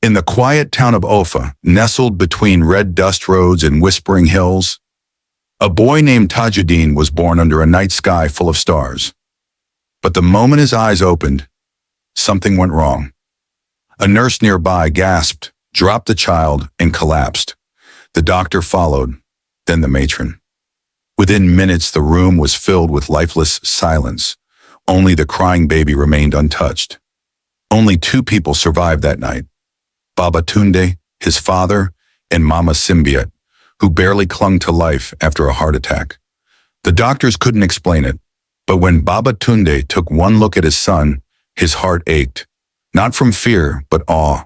In the quiet town of Offa, nestled between red dust roads and whispering hills, a boy named Tajudeen was born under a night sky full of stars. But the moment his eyes opened, something went wrong. A nurse nearby gasped, dropped the child, and collapsed. The doctor followed, then the matron. Within minutes, the room was filled with lifeless silence. Only the crying baby remained untouched. Only two people survived that night: Baba Tunde, his father, and Mama Simbiat, who barely clung to life after a heart attack. The doctors couldn't explain it, but when Baba Tunde took one look at his son, his heart ached. Not from fear, but awe.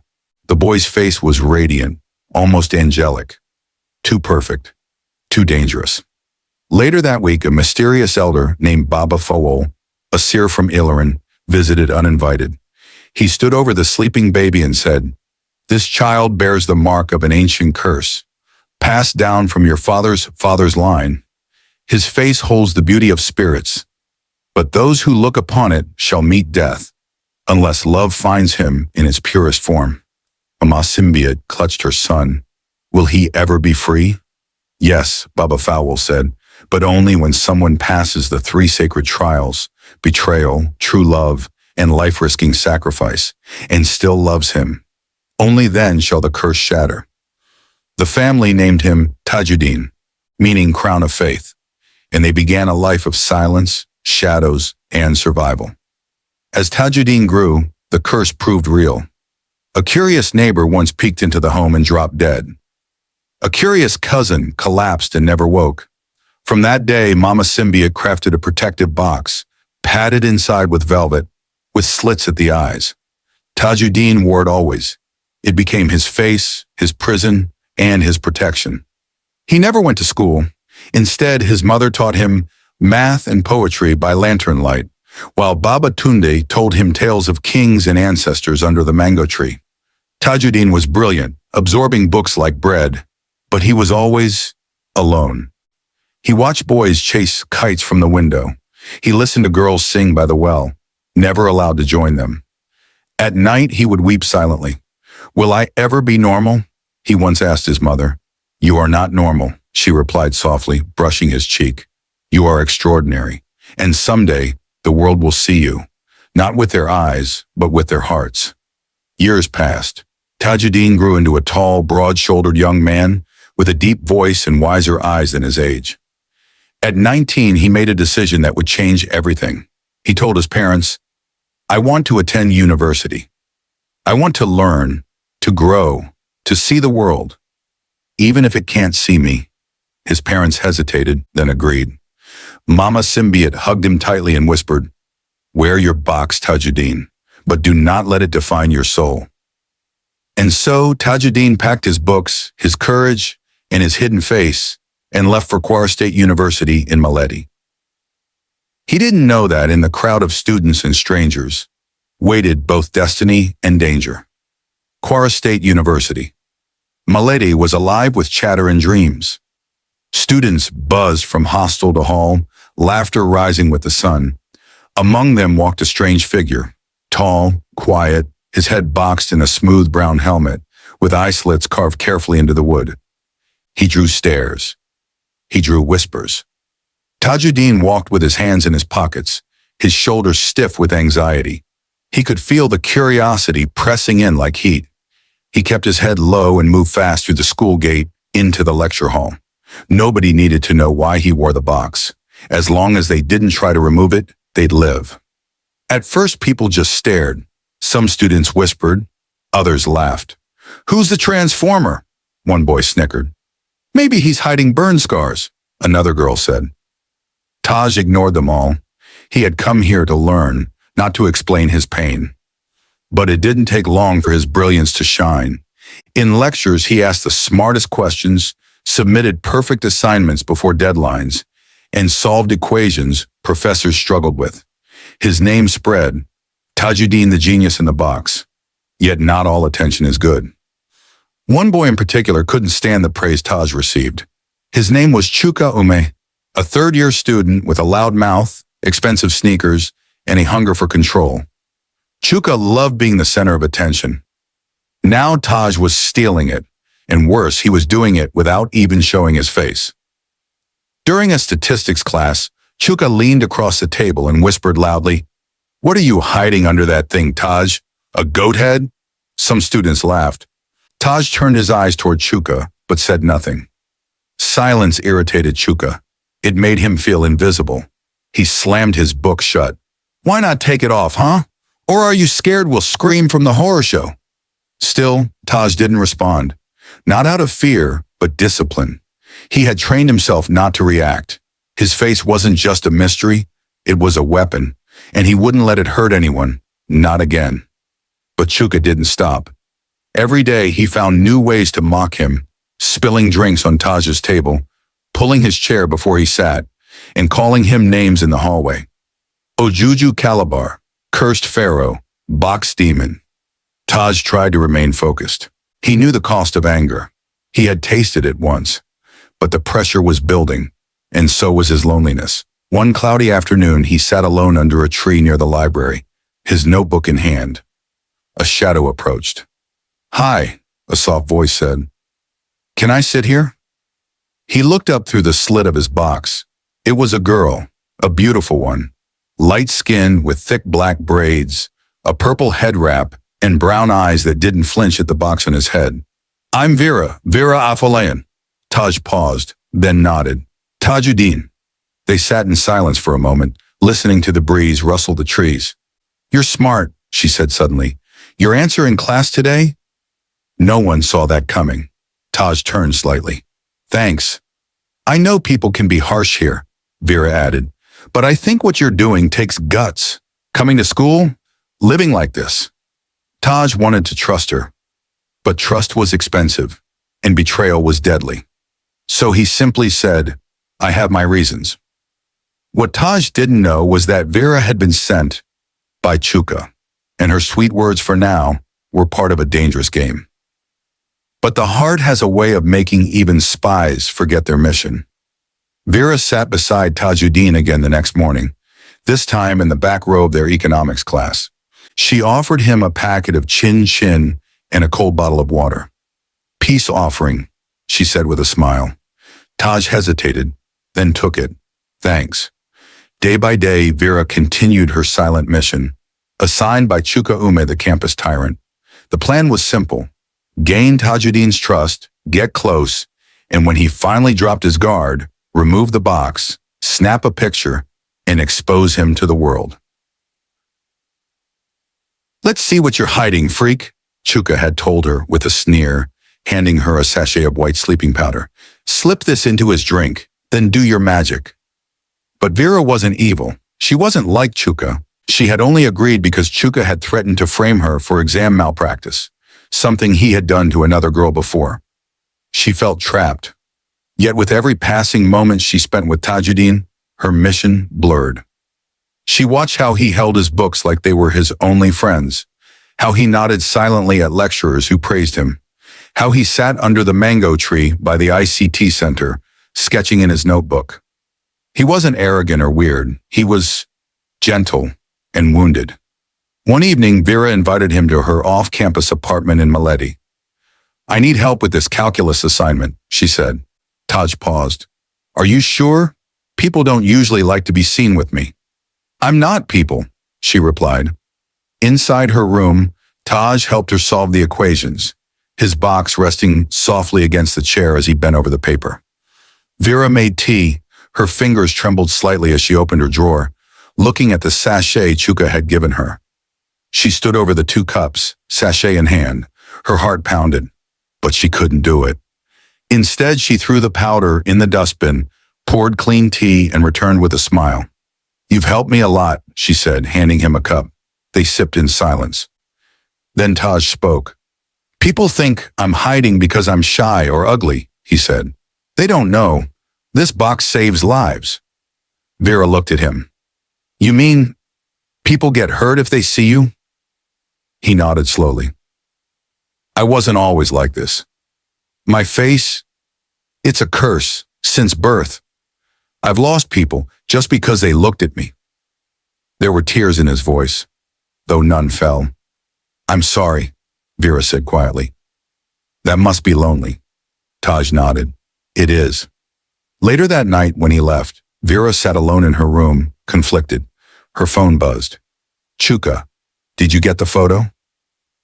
The boy's face was radiant, almost angelic. Too perfect, too dangerous. Later that week, a mysterious elder named Baba Fawol, a seer from Ilorin, visited uninvited. He stood over the sleeping baby and said, "This child bears the mark of an ancient curse, passed down from your father's line. His face holds the beauty of spirits, but those who look upon it shall meet death, unless love finds him in its purest form." Mama Simbiat clutched her son. "Will he ever be free?" "Yes," Baba Fawol said, "but only when someone passes the three sacred trials: betrayal, true love, and life-risking sacrifice, and still loves him. Only then shall the curse shatter." The family named him Tajudeen, meaning crown of faith, and they began a life of silence, shadows, and survival. As Tajudeen grew, the curse proved real. A curious neighbor once peeked into the home and dropped dead. A curious cousin collapsed and never woke. From that day, Mama Simbiat crafted a protective box, padded inside with velvet, with slits at the eyes. Tajudeen wore it always. It became his face, his prison, and his protection. He never went to school. Instead, his mother taught him math and poetry by lantern light, while Baba Tunde told him tales of kings and ancestors under the mango tree. Tajudeen was brilliant, absorbing books like bread, but he was always alone. He watched boys chase kites from the window. He listened to girls sing by the well, never allowed to join them. At night, he would weep silently. "Will I ever be normal?" he once asked his mother. "You are not normal," she replied softly, brushing his cheek. "You are extraordinary, and someday the world will see you, not with their eyes, but with their hearts." Years passed. Tajudeen grew into a tall, broad-shouldered young man with a deep voice and wiser eyes than his age. At 19, he made a decision that would change everything. He told his parents, "I want to attend university. I want to learn, to grow, to see the world, even if it can't see me." His parents hesitated, then agreed. Mama Simbiat hugged him tightly and whispered, "Wear your box, Tajudeen, but do not let it define your soul." And so Tajudeen packed his books, his courage, and his hidden face, and left for Kwara State University in Maledi. He didn't know that in the crowd of students and strangers waited both destiny and danger. Kwara State University. Maledi was alive with chatter and dreams. Students buzzed from hostel to hall, laughter rising with the sun. Among them walked a strange figure, tall, quiet, his head boxed in a smooth brown helmet, with eye slits carved carefully into the wood. He drew stares. He drew whispers. Tajudeen walked with his hands in his pockets, his shoulders stiff with anxiety. He could feel the curiosity pressing in like heat. He kept his head low and moved fast through the school gate into the lecture hall. Nobody needed to know why he wore the box. As long as they didn't try to remove it, they'd live. At first, people just stared. Some students whispered, others laughed. "Who's the transformer?" one boy snickered. "Maybe he's hiding burn scars," another girl said. Taj ignored them all. He had come here to learn, not to explain his pain. But it didn't take long for his brilliance to shine. In lectures, he asked the smartest questions, submitted perfect assignments before deadlines, and solved equations professors struggled with. His name spread, Tajudeen the genius in the box. Yet not all attention is good. One boy in particular couldn't stand the praise Taj received. His name was Chuka Ume, a third-year student with a loud mouth, expensive sneakers, and a hunger for control. Chuka loved being the center of attention. Now Taj was stealing it, and worse, he was doing it without even showing his face. During a statistics class, Chuka leaned across the table and whispered loudly, "What are you hiding under that thing, Taj? A goat head?" Some students laughed. Taj turned his eyes toward Chuka, but said nothing. Silence irritated Chuka. It made him feel invisible. He slammed his book shut. "Why not take it off, huh? Or are you scared we'll scream from the horror show?" Still, Taj didn't respond. Not out of fear, but discipline. He had trained himself not to react. His face wasn't just a mystery, it was a weapon, and he wouldn't let it hurt anyone, not again. But Chuka didn't stop. Every day he found new ways to mock him, spilling drinks on Taj's table, pulling his chair before he sat, and calling him names in the hallway. Ojuju Calabar, cursed pharaoh, box demon. Taj tried to remain focused. He knew the cost of anger. He had tasted it once. But the pressure was building, and so was his loneliness. One cloudy afternoon, he sat alone under a tree near the library, his notebook in hand. A shadow approached. "Hi," a soft voice said. "Can I sit here?" He looked up through the slit of his box. It was a girl, a beautiful one, light-skinned with thick black braids, a purple head wrap, and brown eyes that didn't flinch at the box on his head. "I'm Vera Afolayan." Taj paused, then nodded. "Tajudeen." They sat in silence for a moment, listening to the breeze rustle the trees. "You're smart," she said suddenly. "Your answer in class today?" No one saw that coming. Taj turned slightly. "Thanks. I know people can be harsh here," Vera added, "but I think what you're doing takes guts. Coming to school, living like this." Taj wanted to trust her, but trust was expensive, and betrayal was deadly. So he simply said, "I have my reasons." What Taj didn't know was that Vera had been sent by Chuka, and her sweet words for now were part of a dangerous game. But the heart has a way of making even spies forget their mission. Vera sat beside Tajudeen again the next morning, this time in the back row of their economics class. She offered him a packet of chin-chin and a cold bottle of water. "Peace offering," she said with a smile. Taj hesitated, then took it. "Thanks." Day by day, Vera continued her silent mission, assigned by Chuka Ume, the campus tyrant. The plan was simple. Gain Tajudeen's trust, get close, and when he finally dropped his guard, remove the box, snap a picture, and expose him to the world. "Let's see what you're hiding, freak," Chuka had told her with a sneer, handing her a sachet of white sleeping powder. "Slip this into his drink, then do your magic." But Vera wasn't evil. She wasn't like Chuka. She had only agreed because Chuka had threatened to frame her for exam malpractice, something he had done to another girl before. She felt trapped. Yet with every passing moment she spent with Tajudeen, her mission blurred. She watched how he held his books like they were his only friends, how he nodded silently at lecturers who praised him, how he sat under the mango tree by the ICT center, sketching in his notebook. He wasn't arrogant or weird. He was gentle and wounded. One evening, Vera invited him to her off-campus apartment in Maledi. "I need help with this calculus assignment," she said. Taj paused. "Are you sure? People don't usually like to be seen with me." "I'm not people," she replied. Inside her room, Taj helped her solve the equations, his box resting softly against the chair as he bent over the paper. Vera made tea. Her fingers trembled slightly as she opened her drawer, looking at the sachet Chuka had given her. She stood over the 2 cups, sachet in hand. Her heart pounded, but she couldn't do it. Instead, she threw the powder in the dustbin, poured clean tea, and returned with a smile. "You've helped me a lot," she said, handing him a cup. They sipped in silence. Then Taj spoke. "People think I'm hiding because I'm shy or ugly," he said. "They don't know. This box saves lives." Vera looked at him. "You mean people get hurt if they see you?" He nodded slowly. "I wasn't always like this. My face, it's a curse since birth. I've lost people just because they looked at me." There were tears in his voice, though none fell. "I'm sorry," Vera said quietly. That must be lonely. Taj nodded. It is. Later that night when he left, Vera sat alone in her room, conflicted. Her phone buzzed. Chuka, did you get the photo?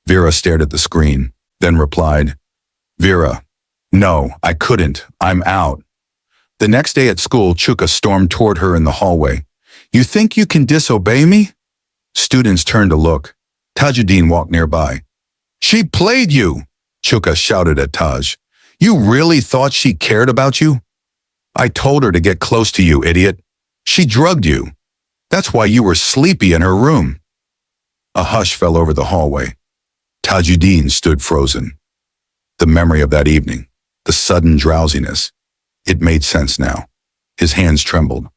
Vera stared at the screen, then replied, Vera, no, I couldn't. I'm out. The next day at school, Chuka stormed toward her in the hallway. You think you can disobey me? Students turned to look. Tajudeen walked nearby. She played you, Chuka shouted at Taj. You really thought she cared about you? I told her to get close to you, idiot. She drugged you. That's why you were sleepy in her room. A hush fell over the hallway. Tajudeen stood frozen. The memory of that evening, the sudden drowsiness, it made sense now. His hands trembled.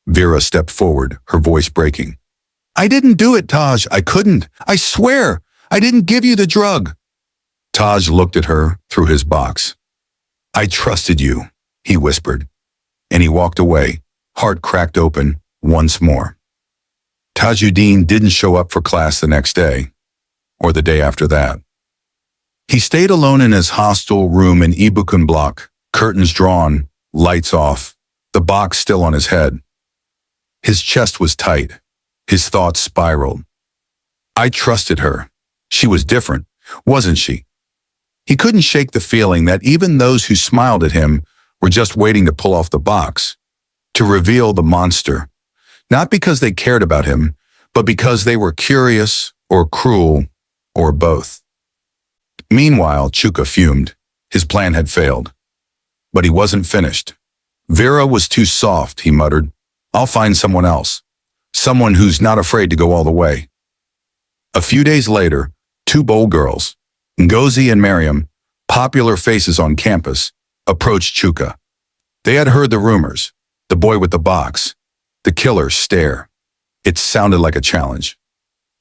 Vera stepped forward, her voice breaking. I didn't do it, Taj. I couldn't. I swear. I didn't give you the drug. Taj looked at her through his box. I trusted you, he whispered, and he walked away, heart cracked open once more. Tajudeen didn't show up for class the next day, or the day after that. He stayed alone in his hostel room in Ibukun block, curtains drawn, lights off, the box still on his head. His chest was tight. His thoughts spiraled. I trusted her. She was different, wasn't she? He couldn't shake the feeling that even those who smiled at him were just waiting to pull off the box, to reveal the monster, not because they cared about him, but because they were curious or cruel or both. Meanwhile, Chuka fumed. His plan had failed. But he wasn't finished. Vera was too soft, he muttered. I'll find someone else. Someone who's not afraid to go all the way. A few days later, two bold girls, Ngozi and Miriam, popular faces on campus, approached Chuka. They had heard the rumors, the boy with the box, the killer's stare. It sounded like a challenge.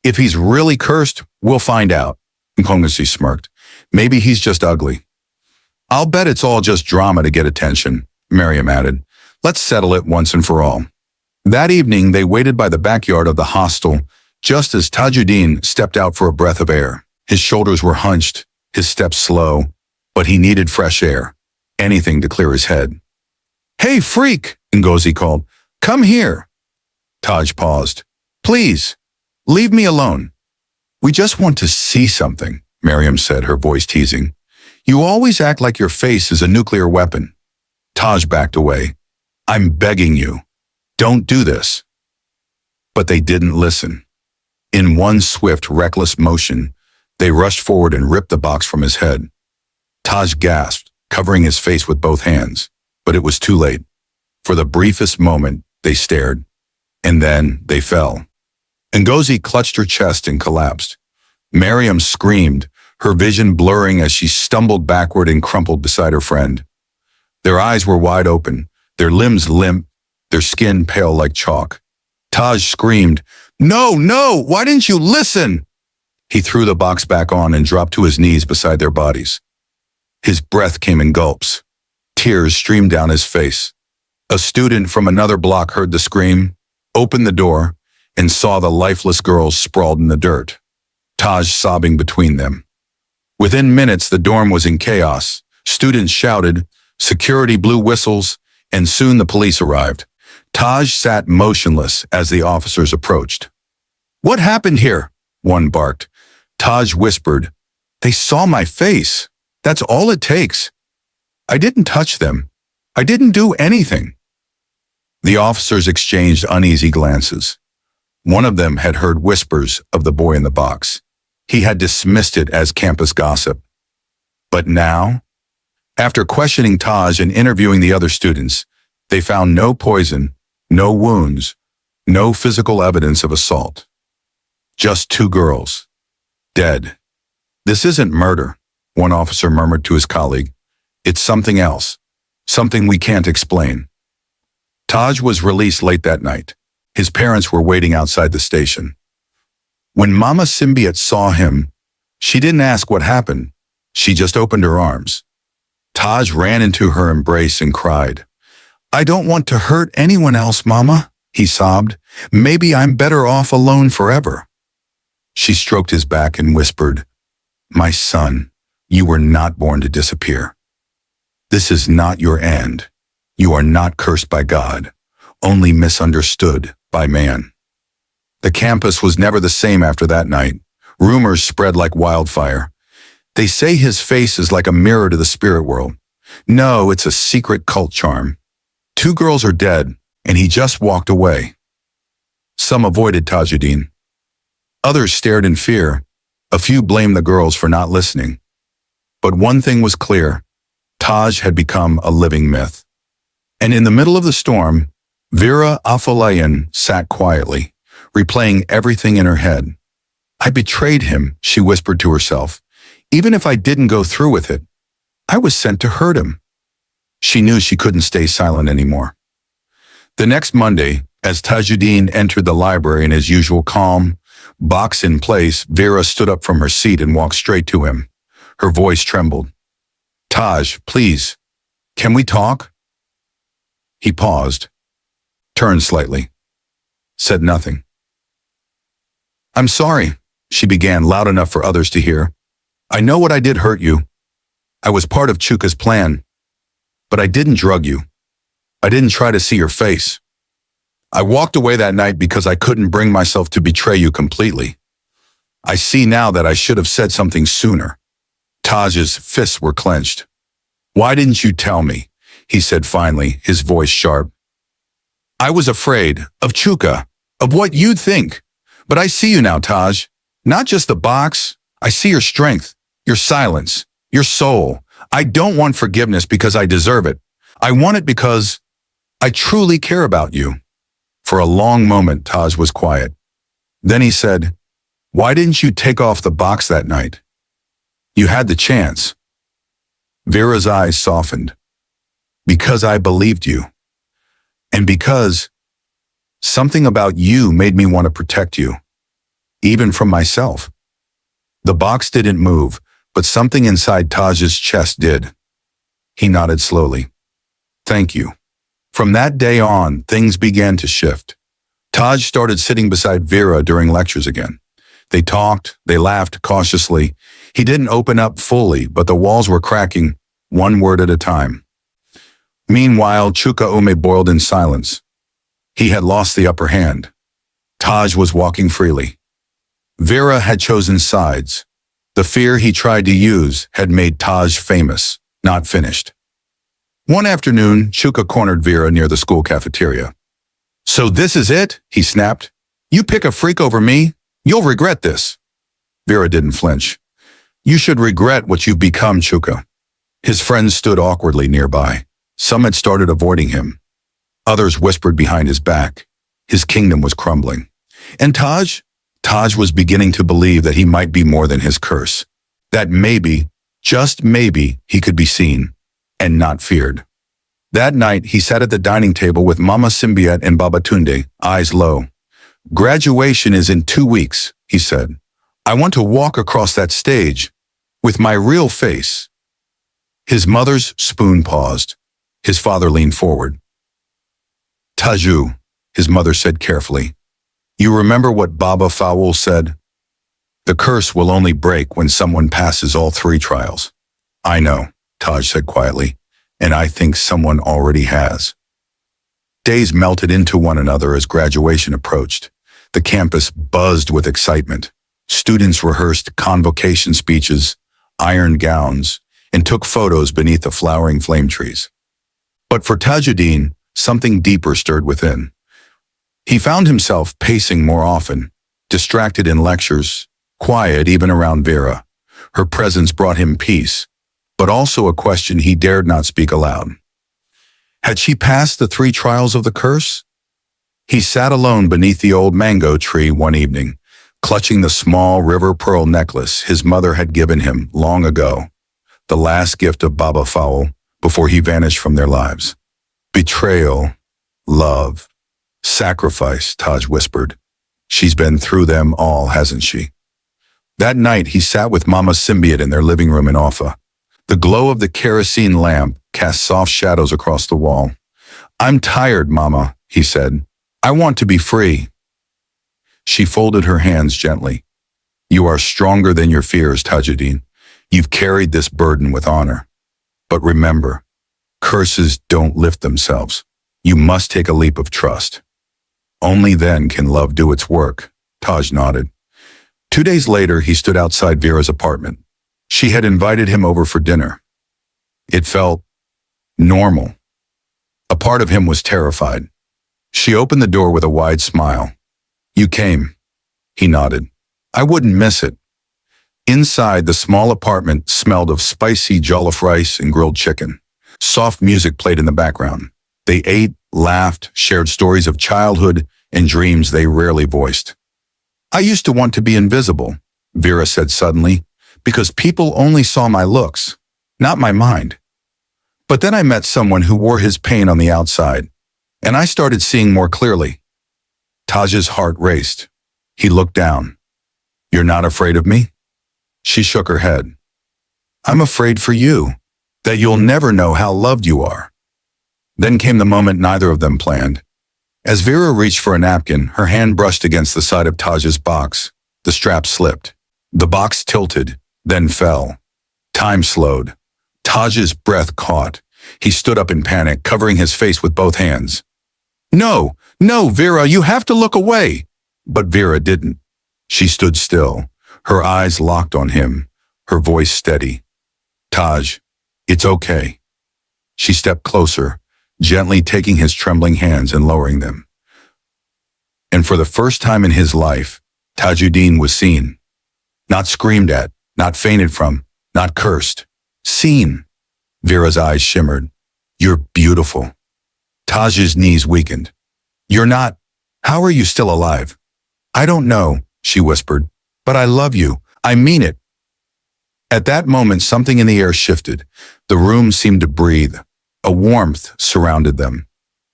If he's really cursed, we'll find out, Ngozi smirked. Maybe he's just ugly. I'll bet it's all just drama to get attention, Miriam added. Let's settle it once and for all. That evening, they waited by the backyard of the hostel, just as Tajudeen stepped out for a breath of air. His shoulders were hunched, his steps slow, but he needed fresh air, anything to clear his head. Hey, freak, Ngozi called. Come here. Taj paused. Please, leave me alone. We just want to see something, Miriam said, her voice teasing. You always act like your face is a nuclear weapon. Taj backed away. I'm begging you. Don't do this. But they didn't listen. In one swift, reckless motion, they rushed forward and ripped the box from his head. Taj gasped, covering his face with both hands, but it was too late. For the briefest moment, they stared, and then they fell. Ngozi clutched her chest and collapsed. Miriam screamed, her vision blurring as she stumbled backward and crumpled beside her friend. Their eyes were wide open, their limbs limp, their skin pale like chalk. Taj screamed, No, no, why didn't you listen? He threw the box back on and dropped to his knees beside their bodies. His breath came in gulps. Tears streamed down his face. A student from another block heard the scream, opened the door, and saw the lifeless girls sprawled in the dirt, Taj sobbing between them. Within minutes, the dorm was in chaos. Students shouted, security blew whistles, and soon the police arrived. Taj sat motionless as the officers approached. What happened here? One barked. Taj whispered, They saw my face. That's all it takes. I didn't touch them. I didn't do anything. The officers exchanged uneasy glances. One of them had heard whispers of the boy in the box. He had dismissed it as campus gossip. But now, after questioning Taj and interviewing the other students, they found no poison, no wounds, no physical evidence of assault. Just two girls, dead. This isn't murder, one officer murmured to his colleague. It's something else, something we can't explain. Taj was released late that night. His parents were waiting outside the station. When Mama Symbiote saw him, she didn't ask what happened. She just opened her arms. Taj ran into her embrace and cried. I don't want to hurt anyone else, Mama, he sobbed. Maybe I'm better off alone forever. She stroked his back and whispered, My son, you were not born to disappear. This is not your end. You are not cursed by God, only misunderstood by man. The campus was never the same after that night. Rumors spread like wildfire. They say his face is like a mirror to the spirit world. No, it's a secret cult charm. 2 girls are dead, and he just walked away. Some avoided Tajudeen. Others stared in fear. A few blamed the girls for not listening. But one thing was clear. Taj had become a living myth. And in the middle of the storm, Vera Afolayan sat quietly, replaying everything in her head. I betrayed him, she whispered to herself. Even if I didn't go through with it, I was sent to hurt him. She knew she couldn't stay silent anymore. The next Monday, as Tajudeen entered the library in his usual calm, box in place, Vera stood up from her seat and walked straight to him. Her voice trembled. Taj, please, can we talk? He paused, turned slightly, said nothing. I'm sorry, she began loud enough for others to hear. I know what I did hurt you. I was part of Chuka's plan. But I didn't drug you. I didn't try to see your face. I walked away that night because I couldn't bring myself to betray you completely. I see now that I should have said something sooner. Taj's fists were clenched. Why didn't you tell me? He said finally, his voice sharp. I was afraid of Chuka, of what you'd think. But I see you now, Taj. Not just the box. I see your strength, your silence, your soul. I don't want forgiveness because I deserve it. I want it because I truly care about you. For a long moment, Taj was quiet. Then he said, why didn't you take off the box that night? You had the chance. Vera's eyes softened. Because I believed you. And because something about you made me want to protect you, even from myself. The box didn't move, but something inside Taj's chest did. He nodded slowly. Thank you. From that day on, things began to shift. Taj started sitting beside Vera during lectures again. They talked, they laughed cautiously. He didn't open up fully, but the walls were cracking, one word at a time. Meanwhile, Chuka Ume boiled in silence. He had lost the upper hand. Taj was walking freely. Vera had chosen sides. The fear he tried to use had made Taj famous, not finished. One afternoon, Chuka cornered Vera near the school cafeteria. So this is it? He snapped. You pick a freak over me? You'll regret this. Vera didn't flinch. You should regret what you've become, Chuka. His friends stood awkwardly nearby. Some had started avoiding him. Others whispered behind his back. His kingdom was crumbling. And Taj was beginning to believe that he might be more than his curse. That maybe, just maybe, he could be seen and not feared. That night, he sat at the dining table with Mama Simbiat and Baba Tunde, eyes low. Graduation is in 2 weeks, he said. I want to walk across that stage with my real face. His mother's spoon paused. His father leaned forward. Taju, his mother said carefully. You remember what Baba Fawul said? The curse will only break when someone passes all 3 trials. I know, Taj said quietly, and I think someone already has. Days melted into one another as graduation approached. The campus buzzed with excitement. Students rehearsed convocation speeches, ironed gowns, and took photos beneath the flowering flame trees. But for Tajudeen, something deeper stirred within. He found himself pacing more often, distracted in lectures, quiet even around Vera. Her presence brought him peace, but also a question he dared not speak aloud. Had she passed the 3 trials of the curse? He sat alone beneath the old mango tree one evening, clutching the small river pearl necklace his mother had given him long ago, the last gift of Baba Fawul before he vanished from their lives. Betrayal, love, sacrifice, Taj whispered. She's been through them all, hasn't she? That night, he sat with Mama Simbiat in their living room in Offa. The glow of the kerosene lamp cast soft shadows across the wall. I'm tired, Mama, he said. I want to be free. She folded her hands gently. You are stronger than your fears, Tajudeen. You've carried this burden with honor. But remember, curses don't lift themselves. You must take a leap of trust. Only then can love do its work. Taj nodded. 2 days later, he stood outside Vera's apartment. She had invited him over for dinner. It felt normal. A part of him was terrified. She opened the door with a wide smile. You came. He nodded. I wouldn't miss it. Inside, the small apartment smelled of spicy jollof rice and grilled chicken. Soft music played in the background. They ate, laughed, shared stories of childhood and dreams they rarely voiced. I used to want to be invisible, Vera said suddenly, because people only saw my looks, not my mind. But then I met someone who wore his pain on the outside, and I started seeing more clearly. Taj's heart raced. He looked down. You're not afraid of me? She shook her head. I'm afraid for you, that you'll never know how loved you are. Then came the moment neither of them planned. As Vera reached for a napkin, her hand brushed against the side of Taj's box. The strap slipped. The box tilted, then fell. Time slowed. Taj's breath caught. He stood up in panic, covering his face with both hands. No, Vera, you have to look away. But Vera didn't. She stood still, her eyes locked on him, her voice steady. Taj, it's okay. She stepped closer, gently taking his trembling hands and lowering them. And for the first time in his life, Tajudeen was seen. Not screamed at, not fainted from, not cursed. Seen. Vera's eyes shimmered. You're beautiful. Taj's knees weakened. You're not. How are you still alive? I don't know, she whispered, but I love you. I mean it. At that moment, something in the air shifted. The room seemed to breathe. A warmth surrounded them.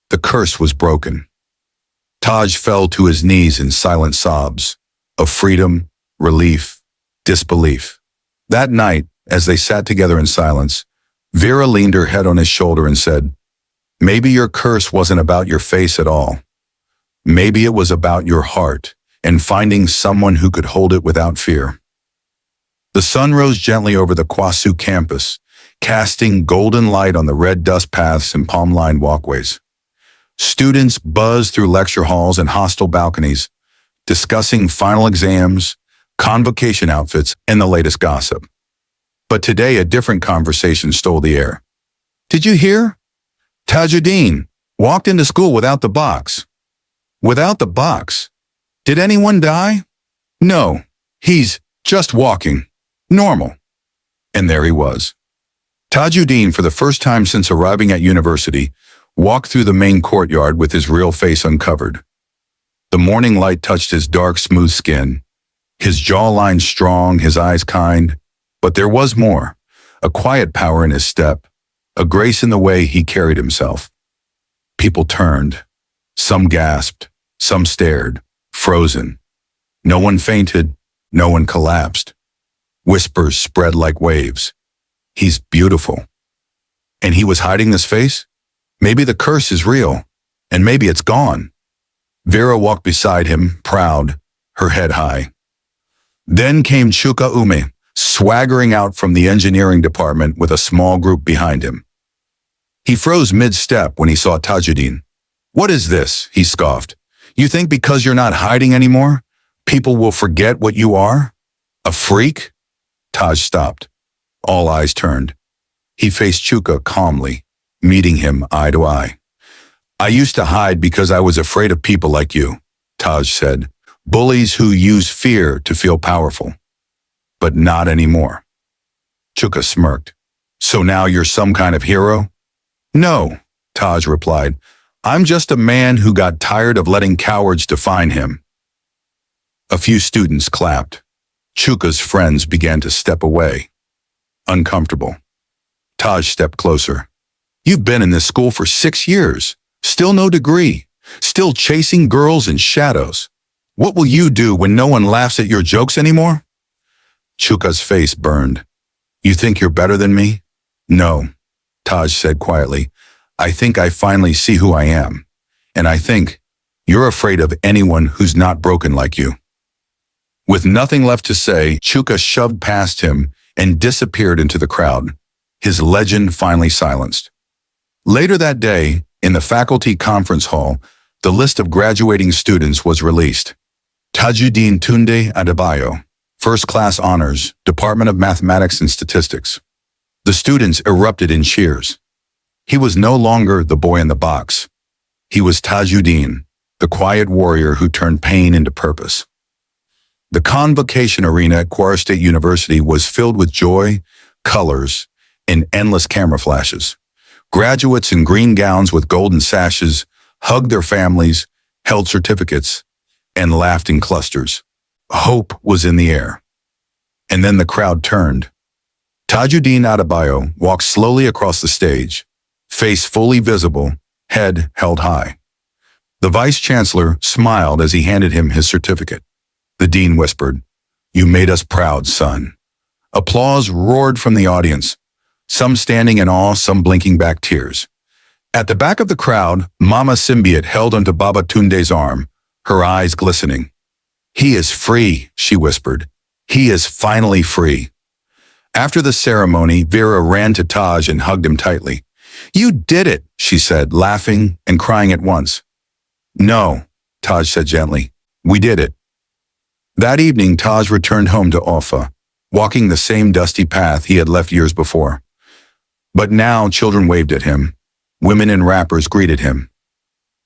The curse was broken. Taj fell to his knees in silent sobs of freedom, relief, disbelief. That night, as they sat together in silence, Vera leaned her head on his shoulder and said, maybe your curse wasn't about your face at all. Maybe it was about your heart and finding someone who could hold it without fear. The sun rose gently over the Kwasu campus, casting golden light on the red dust paths and palm-lined walkways. Students buzzed through lecture halls and hostel balconies, discussing final exams, convocation outfits, and the latest gossip. But today, a different conversation stole the air. Did you hear? Tajudeen walked into school without the box. Without the box? Did anyone die? No, he's just walking. Normal. And there he was. Tajudeen, for the first time since arriving at university, walked through the main courtyard with his real face uncovered. The morning light touched his dark, smooth skin, his jawline strong, his eyes kind. But there was more, a quiet power in his step, a grace in the way he carried himself. People turned. Some gasped, some stared, frozen. No one fainted, no one collapsed. Whispers spread like waves. He's beautiful. And he was hiding this face? Maybe the curse is real, and maybe it's gone. Vera walked beside him, proud, her head high. Then came Chuka Ume, swaggering out from the engineering department with a small group behind him. He froze mid-step when he saw Tajudeen. What is this? He scoffed. You think because you're not hiding anymore, people will forget what you are? A freak? Taj stopped. All eyes turned. He faced Chuka calmly, meeting him eye to eye. I used to hide because I was afraid of people like you, Taj said. Bullies who use fear to feel powerful. But not anymore. Chuka smirked. So now you're some kind of hero? No, Taj replied. I'm just a man who got tired of letting cowards define him. A few students clapped. Chuka's friends began to step away. Uncomfortable. Taj stepped closer. You've been in this school for 6 years. Still no degree. Still chasing girls in shadows. What will you do when no one laughs at your jokes anymore? Chuka's face burned. You think you're better than me? No, Taj said quietly. I think I finally see who I am. And I think you're afraid of anyone who's not broken like you. With nothing left to say, Chuka shoved past him and disappeared into the crowd, his legend finally silenced. Later that day, in the faculty conference hall, the list of graduating students was released. Tajudeen Tunde Adebayo, First Class Honors, Department of Mathematics and Statistics. The students erupted in cheers. He was no longer the boy in the box. He was Tajudeen, the quiet warrior who turned pain into purpose. The convocation arena at Kwara State University was filled with joy, colors, and endless camera flashes. Graduates in green gowns with golden sashes hugged their families, held certificates, and laughed in clusters. Hope was in the air. And then the crowd turned. Tajudeen Adebayo walked slowly across the stage, face fully visible, head held high. The vice-chancellor smiled as he handed him his certificate. The dean whispered, "You made us proud, son." Applause roared from the audience, some standing in awe, some blinking back tears. At the back of the crowd, Mama Symbiote held onto Baba Tunde's arm, her eyes glistening. "He is free," she whispered. "He is finally free." After the ceremony, Vera ran to Taj and hugged him tightly. "You did it," she said, laughing and crying at once. "No," Taj said gently. "We did it." That evening, Taj returned home to Offa, walking the same dusty path he had left years before. But now children waved at him. Women in wrappers greeted him.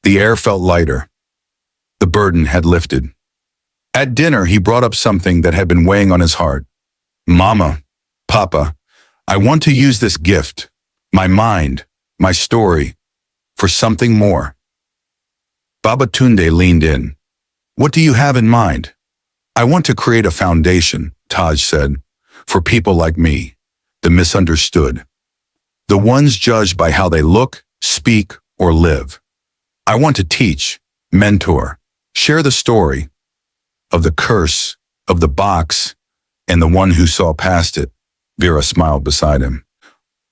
The air felt lighter. The burden had lifted. At dinner, he brought up something that had been weighing on his heart. "Mama, Papa, I want to use this gift, my mind, my story, for something more." Baba Tunde leaned in. "What do you have in mind?" "I want to create a foundation," Taj said, "for people like me, the misunderstood, the ones judged by how they look, speak, or live. I want to teach, mentor, share the story of the curse, of the box, and the one who saw past it." Vera smiled beside him.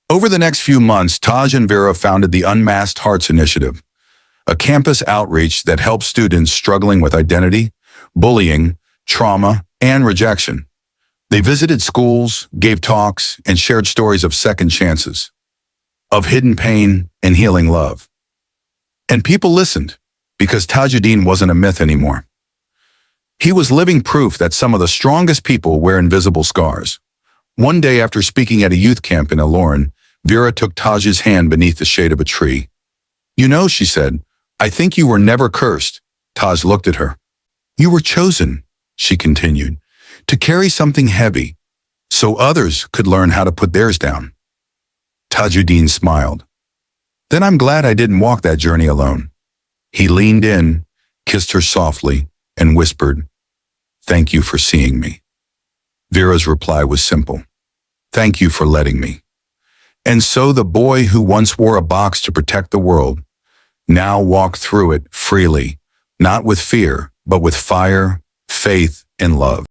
Over the next few months, Taj and Vera founded the Unmasked Hearts Initiative, a campus outreach that helps students struggling with identity, bullying, trauma, and rejection. They visited schools, gave talks, and shared stories of second chances, of hidden pain and healing love. And people listened, because Tajudeen wasn't a myth anymore. He was living proof that some of the strongest people wear invisible scars. One day after speaking at a youth camp in Ilorin, Vera took Taj's hand beneath the shade of a tree. "You know," she said, "I think you were never cursed." Taj looked at her. "You were chosen," she continued, "to carry something heavy, so others could learn how to put theirs down." Tajudeen smiled. "Then I'm glad I didn't walk that journey alone." He leaned in, kissed her softly, and whispered, "Thank you for seeing me." Vera's reply was simple. "Thank you for letting me." And so the boy who once wore a box to protect the world now walked through it freely, not with fear, but with fire, faith, and love.